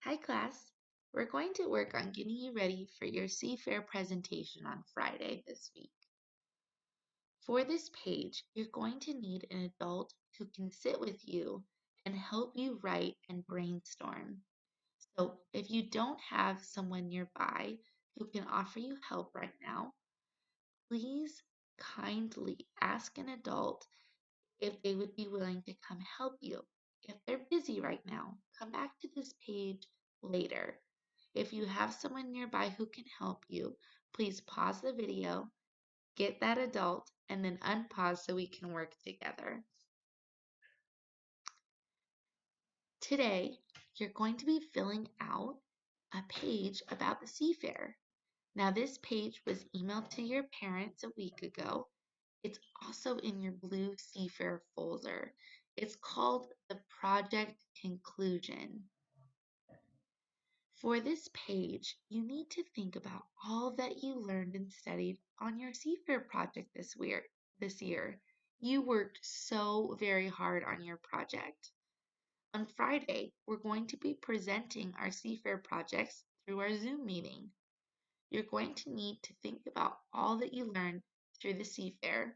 Hi class, we're going to work on getting you ready for your CFAIR presentation on Friday this week. For this page, you're going to need an adult who can sit with you and help you write and brainstorm. So if you don't have someone nearby who can offer you help right now, please kindly ask an adult if they would be willing to come help you. If they're busy right now, come back to this page later. If you have someone nearby who can help you, please pause the video, get that adult, and then unpause so we can work together. Today, you're going to be filling out a page about the CFAIR. Now, this page was emailed to your parents a week ago. It's also in your blue CFAIR folder. It's called the Project Conclusion. For this page, you need to think about all that you learned and studied on your CFAIR project this year. You worked so very hard on your project. On Friday, we're going to be presenting our CFAIR projects through our Zoom meeting. You're going to need to think about all that you learned through the CFAIR.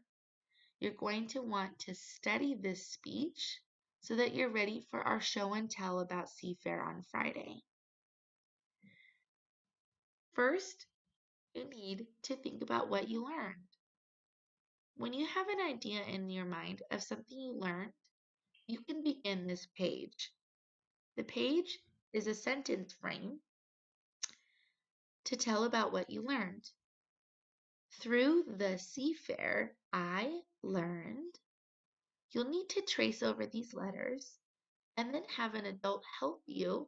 You're going to want to study this speech so that you're ready for our show and tell about CFAIR on Friday. First, you need to think about what you learned. When you have an idea in your mind of something you learned, you can begin this page. The page is a sentence frame to tell about what you learned. Through the CFAIR, I learned. You'll need to trace over these letters and then have an adult help you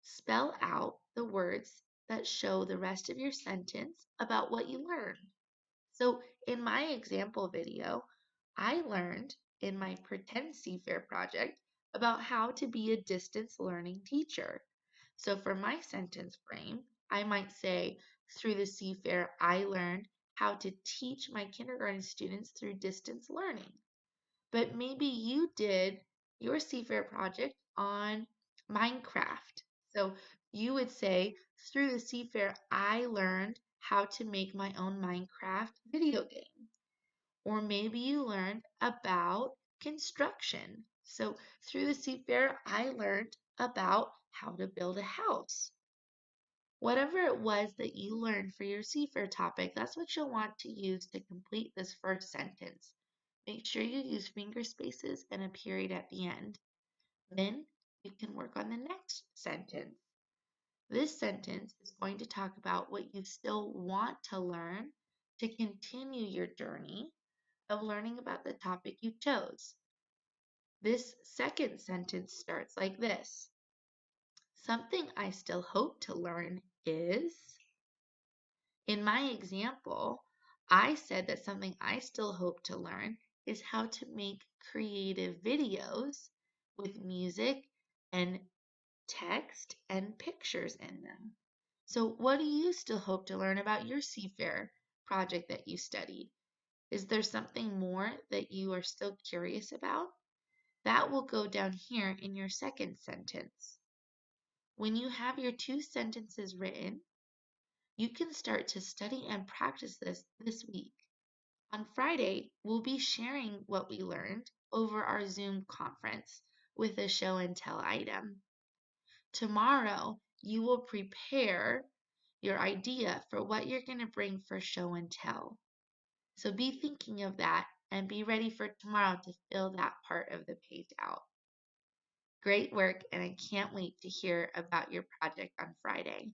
spell out the words that show the rest of your sentence about what you learned. So in my example video, I learned in my Pretend CFAIR project about how to be a distance learning teacher. So for my sentence frame, I might say, through the CFAIR, I learned how to teach my kindergarten students through distance learning. But maybe you did your CFAIR project on Minecraft. So you would say, through the CFAIR, I learned how to make my own Minecraft video game. Or maybe you learned about construction. So through the CFAIR, I learned about how to build a house. Whatever it was that you learned for your CFAIR topic, that's what you'll want to use to complete this first sentence. Make sure you use finger spaces and a period at the end. Then you can work on the next sentence. This sentence is going to talk about what you still want to learn to continue your journey of learning about the topic you chose. This second sentence starts like this. Something I still hope to learn is. In my example, I said that something I still hope to learn is how to make creative videos with music and text and pictures in them. So what do you still hope to learn about your CFAIR project that you studied? Is there something more that you are still curious about? That will go down here in your second sentence. When you have your two sentences written, you can start to study and practice this week. On Friday, we'll be sharing what we learned over our Zoom conference with a show and tell item. Tomorrow, you will prepare your idea for what you're going to bring for show and tell. So be thinking of that and be ready for tomorrow to fill that part of the page out. Great work, and I can't wait to hear about your project on Friday.